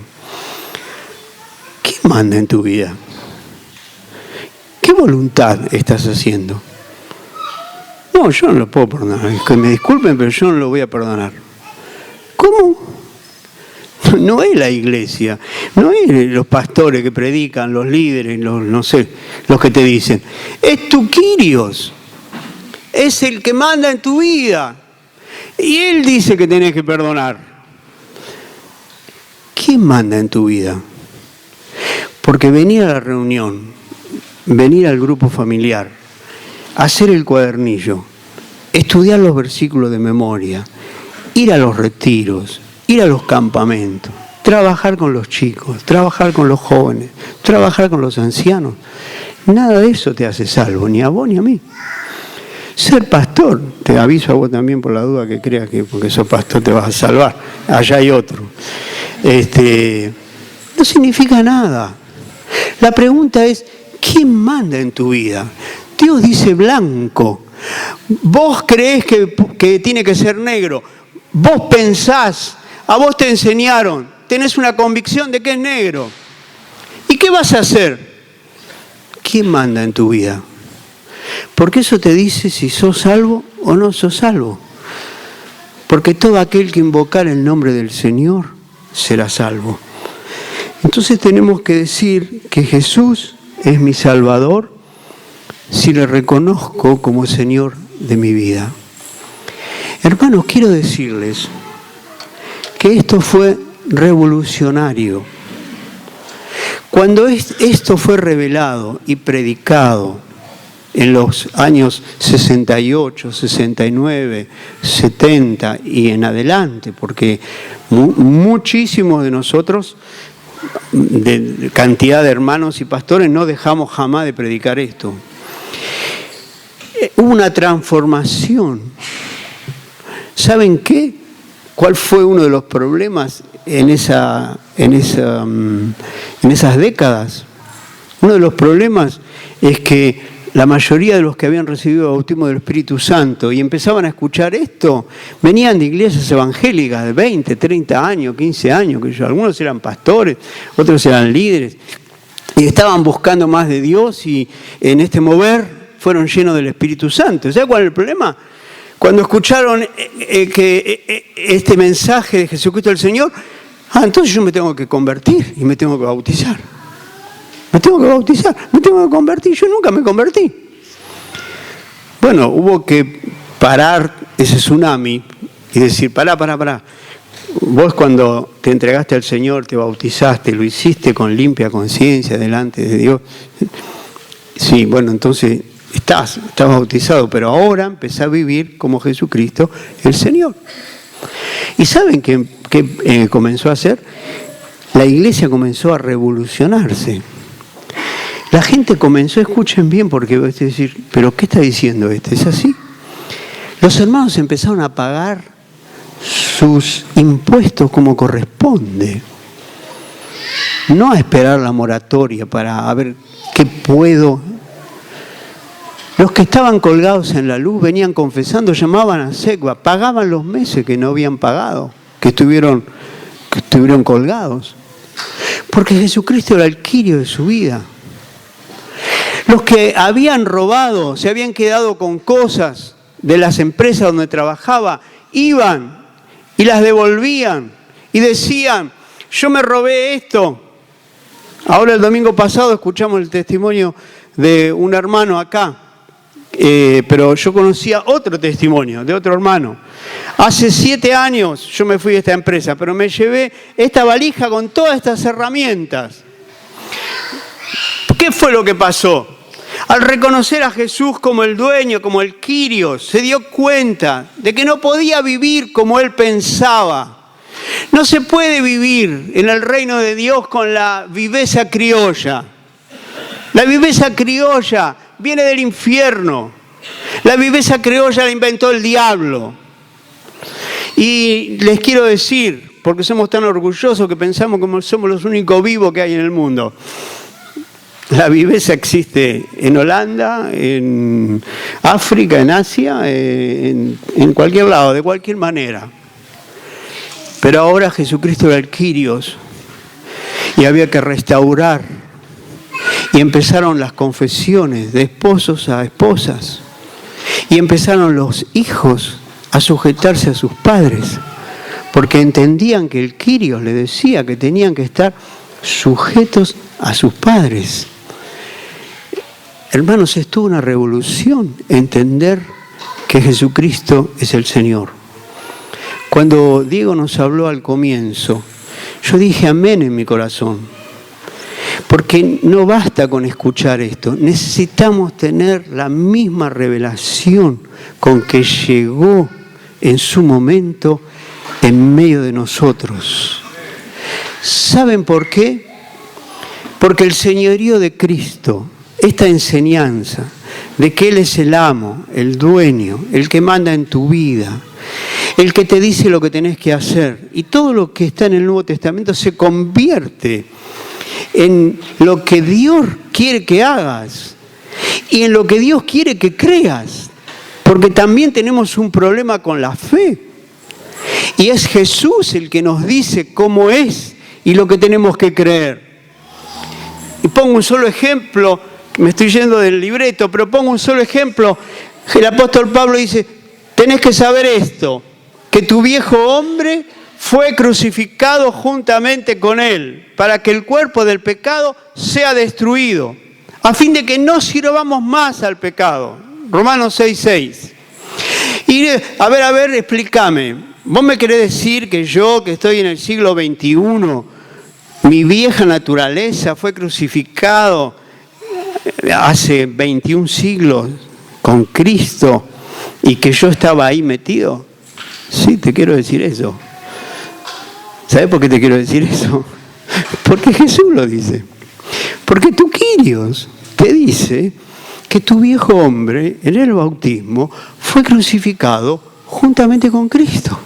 [SPEAKER 1] ¿Quién manda en tu vida? ¿Qué voluntad estás haciendo? No, yo no lo puedo perdonar. Que me disculpen, pero yo no lo voy a perdonar. ¿Cómo? No es la iglesia, no es los pastores que predican, los líderes, los que te dicen. Es tu Kyrios, es el que manda en tu vida. Y él dice que tenés que perdonar. ¿Quién manda en tu vida? Porque venir a la reunión, venir al grupo familiar, hacer el cuadernillo, estudiar los versículos de memoria, ir a los retiros, ir a los campamentos, trabajar con los chicos, trabajar con los jóvenes, trabajar con los ancianos, Nada de eso te hace salvo, ni a vos ni a mí. Ser pastor, te aviso a vos también por la duda que creas que porque sos pastor te vas a salvar, allá hay otro. No significa nada. La pregunta es, ¿quién manda en tu vida? Dios dice blanco. Vos creés que tiene que ser negro. Vos pensás, a vos te enseñaron, tenés una convicción de que es negro. ¿Y qué vas a hacer? ¿Quién manda en tu vida? Porque eso te dice si sos salvo o no sos salvo. Porque todo aquel que invocar el nombre del Señor será salvo. Entonces tenemos que decir que Jesús es mi Salvador si le reconozco como Señor de mi vida. Hermanos, quiero decirles que esto fue revolucionario. Cuando esto fue revelado y predicado en los años 68, 69, 70 y en adelante, porque muchísimos de nosotros, de cantidad de hermanos y pastores, no dejamos jamás de predicar esto. Hubo una transformación. ¿Saben qué? ¿Cuál fue uno de los problemas en esas décadas? Uno de los problemas es que la mayoría de los que habían recibido el bautismo del Espíritu Santo y empezaban a escuchar esto, venían de iglesias evangélicas de 20, 30 años, 15 años, que algunos eran pastores, otros eran líderes, y estaban buscando más de Dios y en este mover fueron llenos del Espíritu Santo. ¿Sabe cuál es el problema? Cuando escucharon este mensaje de Jesucristo el Señor, entonces yo me tengo que convertir y me tengo que bautizar. Me tengo que bautizar, me tengo que convertir. Yo nunca me convertí. Bueno, hubo que parar ese tsunami y decir, pará. Vos cuando te entregaste al Señor, te bautizaste, lo hiciste con limpia conciencia delante de Dios. Sí, bueno, entonces estás bautizado, pero ahora empezá a vivir como Jesucristo el Señor. ¿Y saben qué comenzó a hacer? La iglesia comenzó a revolucionarse. La gente comenzó, escuchen bien, porque vas a decir, ¿pero qué está diciendo este? ¿Es así? Los hermanos empezaron a pagar sus impuestos como corresponde. No a esperar la moratoria para ver qué puedo. Los que estaban colgados en la luz venían confesando, llamaban a SECBA, pagaban los meses que no habían pagado, que estuvieron colgados. Porque Jesucristo era el quirio de su vida. Los que habían robado, se habían quedado con cosas de las empresas donde trabajaba, iban y las devolvían y decían, yo me robé esto. Ahora el domingo pasado escuchamos el testimonio de un hermano acá, pero yo conocía otro testimonio de otro hermano. Hace 7 años yo me fui de esta empresa, pero me llevé esta valija con todas estas herramientas. ¿Qué fue lo que pasó? Al reconocer a Jesús como el dueño, como el Kyrios, se dio cuenta de que no podía vivir como él pensaba. No se puede vivir en el reino de Dios con la viveza criolla. La viveza criolla viene del infierno. La viveza criolla la inventó el diablo. Y les quiero decir, porque somos tan orgullosos que pensamos que somos los únicos vivos que hay en el mundo. La viveza existe en Holanda, en África, en Asia, en cualquier lado, de cualquier manera. Pero ahora Jesucristo era el Kyrios y había que restaurar. Y empezaron las confesiones de esposos a esposas. Y empezaron los hijos a sujetarse a sus padres, porque entendían que el Kyrios le decía que tenían que estar sujetos a sus padres. Hermanos, esto es una revolución, entender que Jesucristo es el Señor. Cuando Diego nos habló al comienzo, yo dije amén en mi corazón, porque no basta con escuchar esto, necesitamos tener la misma revelación con que llegó en su momento en medio de nosotros. ¿Saben por qué? Porque el señorío de Cristo esta enseñanza de que Él es el amo, el dueño, el que manda en tu vida, el que te dice lo que tenés que hacer, y todo lo que está en el Nuevo Testamento se convierte en lo que Dios quiere que hagas y en lo que Dios quiere que creas, porque también tenemos un problema con la fe, y es Jesús el que nos dice cómo es y lo que tenemos que creer. Y pongo un solo ejemplo, me estoy yendo del libreto, pero pongo un solo ejemplo. El apóstol Pablo dice, tenés que saber esto, que tu viejo hombre fue crucificado juntamente con él, para que el cuerpo del pecado sea destruido, a fin de que no sirvamos más al pecado. Romanos 6:6. Y a ver, explícame. ¿Vos me querés decir que yo, que estoy en el siglo XXI, mi vieja naturaleza fue crucificado hace 21 siglos con Cristo y que yo estaba ahí metido? Sí, te quiero decir eso. ¿Sabes por qué te quiero decir eso? Porque Jesús lo dice. Porque tu Kyrios te dice que tu viejo hombre en el bautismo fue crucificado juntamente con Cristo.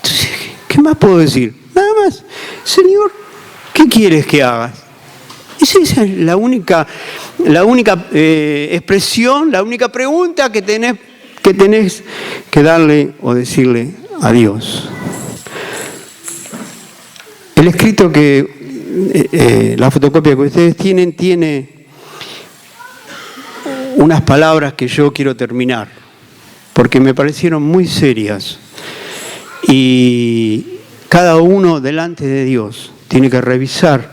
[SPEAKER 1] Entonces, ¿qué más puedo decir? Nada más. Señor, ¿qué quieres que hagas? Esa es la única expresión, la única pregunta que tenés que darle o decirle a Dios. El escrito que la fotocopia que ustedes tienen tiene unas palabras que yo quiero terminar, porque me parecieron muy serias. Y cada uno delante de Dios tiene que revisar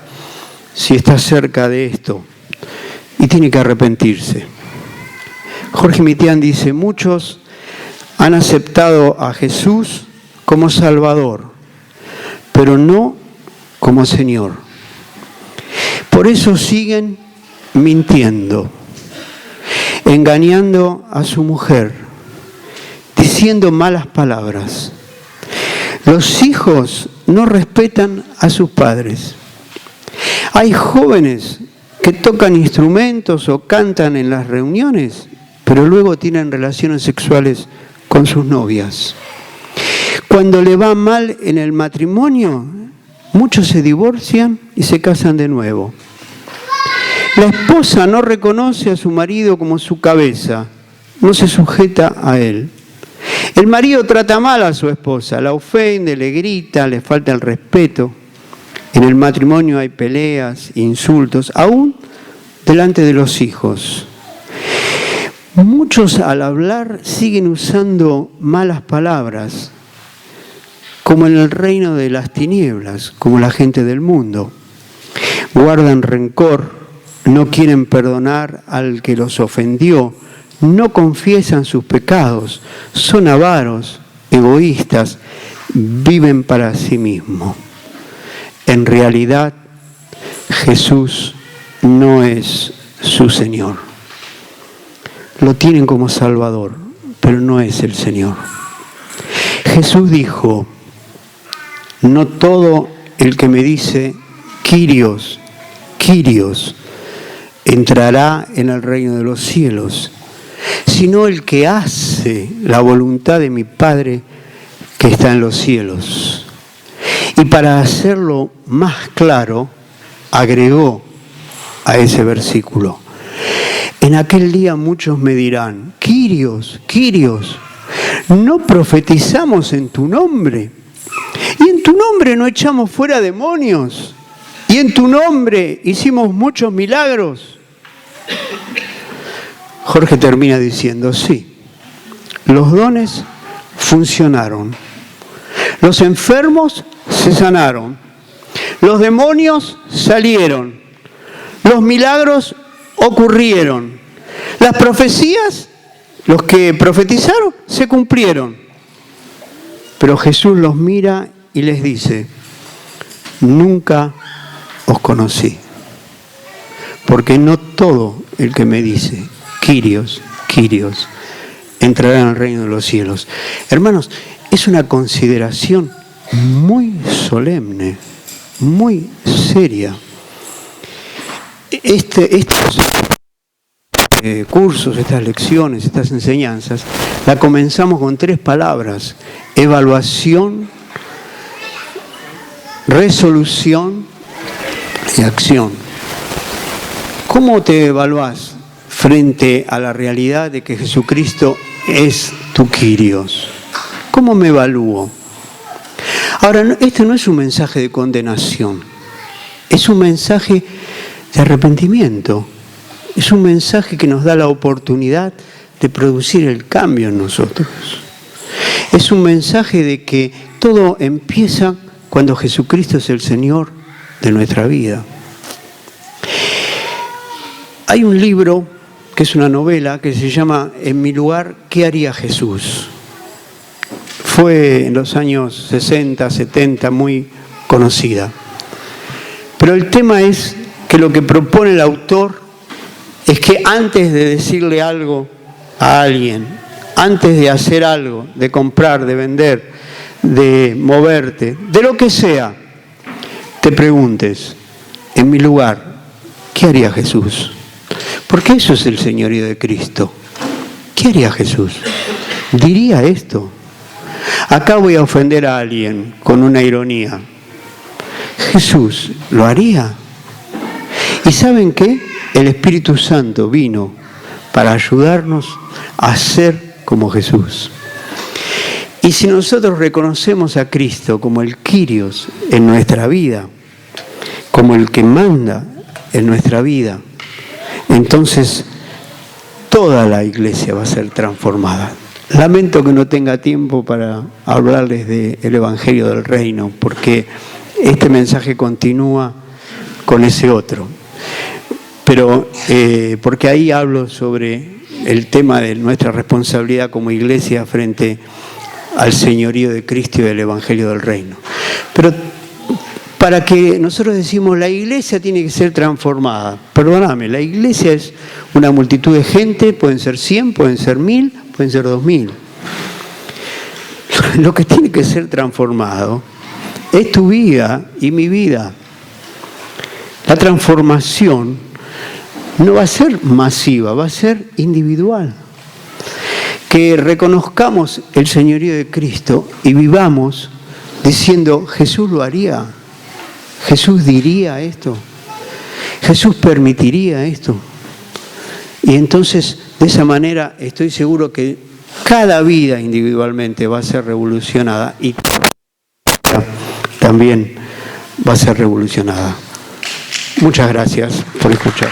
[SPEAKER 1] si está cerca de esto y tiene que arrepentirse. Jorge Mitián dice, muchos han aceptado a Jesús como Salvador, pero no como Señor. Por eso siguen mintiendo, engañando a su mujer, diciendo malas palabras. Los hijos no respetan a sus padres. Hay jóvenes que tocan instrumentos o cantan en las reuniones, pero luego tienen relaciones sexuales con sus novias. Cuando le va mal en el matrimonio, muchos se divorcian y se casan de nuevo. La esposa no reconoce a su marido como su cabeza, no se sujeta a él. El marido trata mal a su esposa, la ofende, le grita, le falta el respeto. En el matrimonio hay peleas, insultos, aún delante de los hijos. Muchos al hablar siguen usando malas palabras, como en el reino de las tinieblas, como la gente del mundo. Guardan rencor, no quieren perdonar al que los ofendió, no confiesan sus pecados, son avaros, egoístas, viven para sí mismos. En realidad, Jesús no es su Señor. Lo tienen como Salvador, pero no es el Señor. Jesús dijo, no todo el que me dice, Kyrios, Kyrios, entrará en el reino de los cielos, sino el que hace la voluntad de mi Padre que está en los cielos. Y para hacerlo más claro, agregó a ese versículo, en aquel día muchos me dirán, Kyrios, Kyrios, ¿no profetizamos en tu nombre? Y en tu nombre no echamos fuera demonios. Y en tu nombre hicimos muchos milagros. Jorge termina diciendo, sí, los dones funcionaron. Los enfermos se sanaron. Los demonios salieron. Los milagros ocurrieron. Las profecías, los que profetizaron, se cumplieron. Pero Jesús los mira y les dice, nunca os conocí. Porque no todo el que me dice, Kyrios, Kyrios, entrará en el reino de los cielos. Hermanos, es una consideración muy solemne, muy seria. Estos cursos, estas lecciones, estas enseñanzas, la comenzamos con 3 palabras: evaluación, resolución y acción. ¿Cómo te evaluás frente a la realidad de que Jesucristo es tu Kyrios? ¿Cómo me evalúo? Ahora, este no es un mensaje de condenación, es un mensaje de arrepentimiento, es un mensaje que nos da la oportunidad de producir el cambio en nosotros. Es un mensaje de que todo empieza cuando Jesucristo es el Señor de nuestra vida. Hay un libro que es una novela que se llama En mi lugar, ¿qué haría Jesús? Fue en los años 60, 70 muy conocida. Pero el tema es que lo que propone el autor es que antes de decirle algo a alguien, antes de hacer algo, de comprar, de vender, de moverte, de lo que sea, te preguntes, en mi lugar, ¿qué haría Jesús? Porque eso es el señorío de Cristo. ¿Qué haría Jesús? ¿Diría esto? Acá voy a ofender a alguien con una ironía. ¿Jesús lo haría? ¿Y saben qué? El Espíritu Santo vino para ayudarnos a ser como Jesús. Y si nosotros reconocemos a Cristo como el Kyrios en nuestra vida, como el que manda en nuestra vida, entonces toda la iglesia va a ser transformada. Lamento que no tenga tiempo para hablarles del Evangelio del Reino, porque este mensaje continúa con ese otro. Pero porque ahí hablo sobre el tema de nuestra responsabilidad como iglesia frente al señorío de Cristo y del Evangelio del Reino. Pero para que nosotros decimos la iglesia tiene que ser transformada. Perdóname, la iglesia es una multitud de gente, pueden ser 100, pueden ser 1000, pueden ser 2000. Lo que tiene que ser transformado es tu vida y mi vida. La transformación no va a ser masiva, va a ser individual. Que reconozcamos el señorío de Cristo y vivamos diciendo, Jesús lo haría. Jesús diría esto, Jesús permitiría esto. Y entonces, de esa manera, estoy seguro que cada vida individualmente va a ser revolucionada y también va a ser revolucionada. Muchas gracias por escuchar.